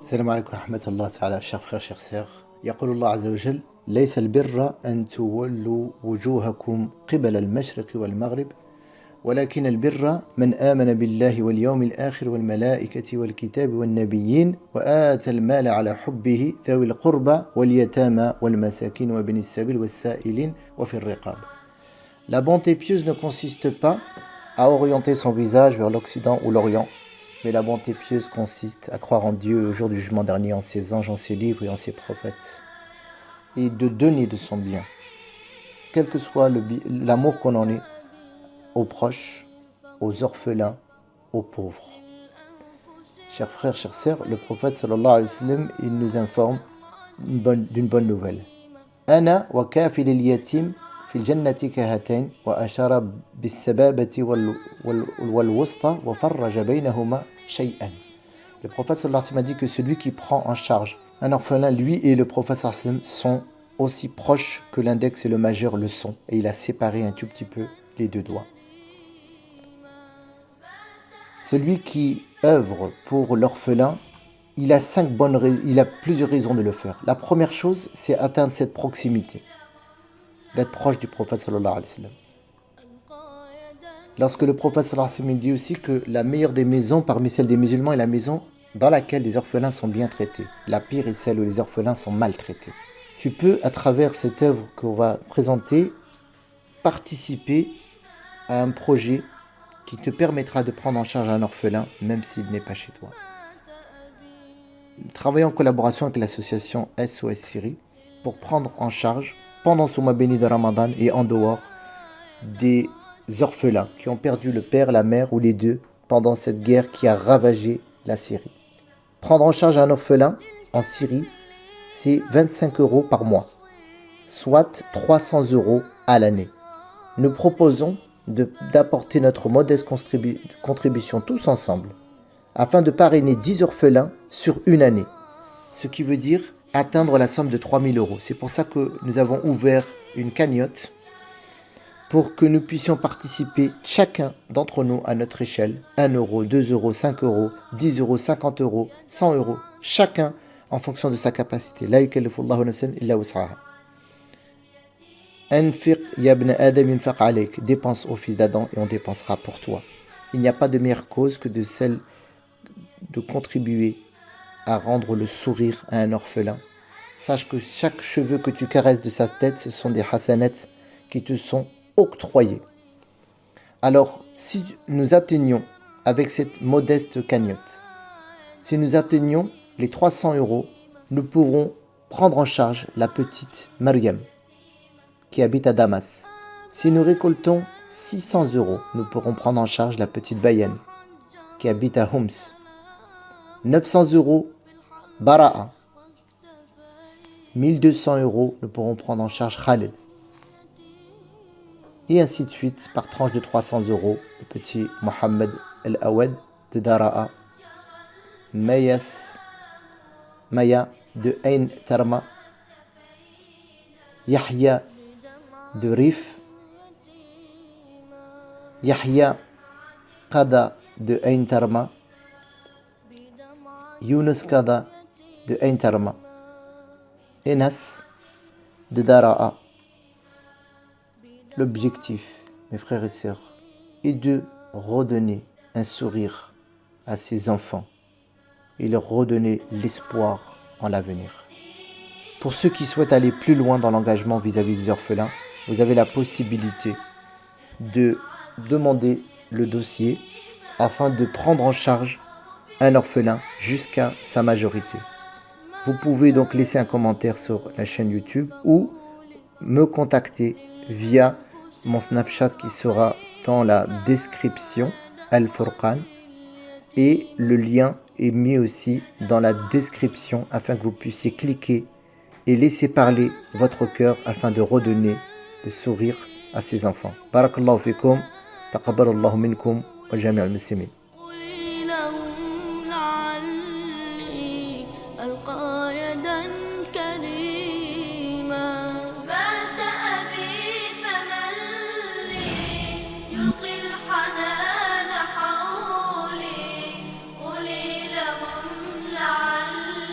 السلام عليكم ورحمة الله تعالى. chers frères, chers sœurs. يقول الله عز وجل: ليس البر أن تولوا وجوهكم قبل المشرق والمغرب ولكن البر من آمن بالله واليوم الآخر والملائكة والكتاب والنبيين وآتى المال على حبه ذوي القربى واليتامى والمساكين وابن السبيل والسائلين وفي الرقاب. La bonté pieuse ne consiste pas à orienter son visage vers l'Occident ou l'Orient, mais la bonté pieuse consiste à croire en Dieu au jour du jugement dernier, en ses anges, en ses livres et en ses prophètes, et de donner de son bien, quel que soit l'amour qu'on en ait, aux proches, aux orphelins, aux pauvres. Chers frères, chères sœurs, le prophète sallallahu alayhi wa sallam, il nous informe d'une bonne nouvelle. Ana wa kafil al-yatim في الجنة كهاتين وأشار بالسبابة والوسطى وفرج بينهما شيئا. Le prophète sallallahu alayhi wa sallam a dit que celui qui prend en charge un orphelin, lui et le prophète sallallahu alayhi wa sallam sont aussi proches que l'index et le majeur le sont, et il a séparé un tout petit peu les deux doigts. Celui qui œuvre pour l'orphelin, il a plusieurs raisons de le faire. La première chose, c'est atteindre cette proximité, d'être proche du prophète sallallahu alayhi wa sallam. Lorsque le prophète sallallahu alayhi wa sallam dit aussi que la meilleure des maisons parmi celles des musulmans est la maison dans laquelle les orphelins sont bien traités. La pire est celle où les orphelins sont maltraités. Tu peux, à travers cette œuvre qu'on va présenter, participer à un projet qui te permettra de prendre en charge un orphelin, même s'il n'est pas chez toi. Travailler en collaboration avec l'association SOS Syrie pour prendre en charge, pendant ce mois béni de Ramadan et en dehors, des orphelins qui ont perdu le père, la mère ou les deux pendant cette guerre qui a ravagé la Syrie. Prendre en charge un orphelin en Syrie, c'est 25 € par mois, soit 300 € à l'année. Nous proposons d'apporter notre modeste contribution tous ensemble afin de parrainer 10 orphelins sur une année, ce qui veut dire atteindre la somme de 3 000 €. C'est pour ça que nous avons ouvert une cagnotte pour que nous puissions participer chacun d'entre nous à notre échelle, 1 €, 2 €, 5 €, 10 €, 50 €, 100 €, chacun en fonction de sa capacité. La yukallifullahu nafsan illa wus'aha. Anfiq ya ibn Adam yunfaq alayk. Dépense au fils d'Adam et on dépensera pour toi. Il n'y a pas de meilleure cause que de celle de contribuer à rendre le sourire à un orphelin. Sache que chaque cheveu que tu caresses de sa tête, ce sont des hasanats qui te sont octroyés. Alors, si nous atteignons, avec cette modeste cagnotte, si nous atteignons les 300 €, nous pourrons prendre en charge la petite Mariam qui habite à Damas. Si nous récoltons 600 €, nous pourrons prendre en charge la petite Bayan qui habite à Homs. 900 €, Bara'a. 1200 €, nous pourrons prendre en charge Khaled. Et ainsi de suite, par tranche de 300 €, le petit Mohamed El-Awad de Dara'a, Maya de Ain Tarma, Yahya de Rif, Yahya Qada de Ain Tarma, Yunus Qada de Ain Tarma, Enas de Dara'a. L'objectif, mes frères et sœurs, est de redonner un sourire à ces enfants et leur redonner l'espoir en l'avenir. Pour ceux qui souhaitent aller plus loin dans l'engagement vis-à-vis des orphelins, vous avez la possibilité de demander le dossier afin de prendre en charge un orphelin jusqu'à sa majorité. Vous pouvez donc laisser un commentaire sur la chaîne YouTube ou me contacter via mon Snapchat qui sera dans la description, Al-Furqan, et le lien est mis aussi dans la description afin que vous puissiez cliquer et laisser parler votre cœur afin de redonner le sourire à ces enfants. Barakallahu fikum, taqabbalallahu minkum wa jami' al-muslimin. الحنان حولي قولي لهم لعلي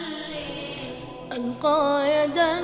ألقى يدا